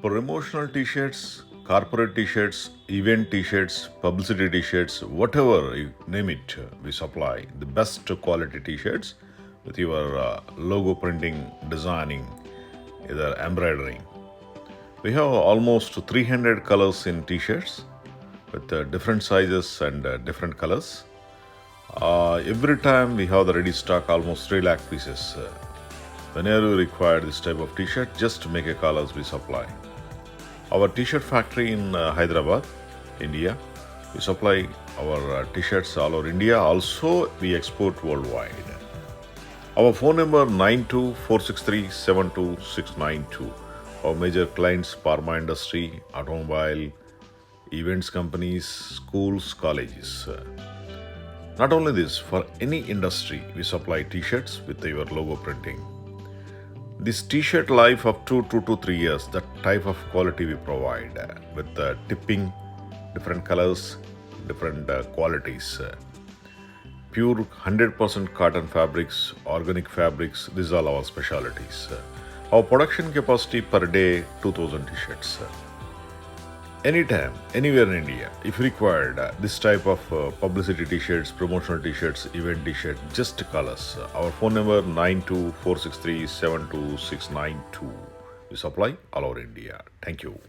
Promotional t-shirts, corporate t-shirts, event t-shirts, publicity t-shirts, whatever you name it, we supply the best quality t-shirts with your logo printing, designing, either embroidering. We have almost 300 colors in t-shirts with different sizes and different colors. Every time we have the ready stock almost 3 lakh pieces. Whenever you require this type of t-shirt, just make a call as we supply. Our t-shirt factory in Hyderabad, India. We supply our t-shirts all over India. Also, we export worldwide. Our phone number 9246372692. Our major clients: pharma industry, automobile, events companies, schools, colleges. Not only this, for any industry, we supply t-shirts with your logo printing. This t-shirt life up to 2 to 3 years, that type of quality we provide with tipping, different colors, different qualities. Pure 100% cotton fabrics, organic fabrics, these are all our specialities. Our production capacity per day 2000 t-shirts. Anytime, anywhere in India, if required, this type of publicity t-shirts, promotional t-shirts, event t-shirts, just call us. Our phone number 9246372692. We supply all over India. Thank you.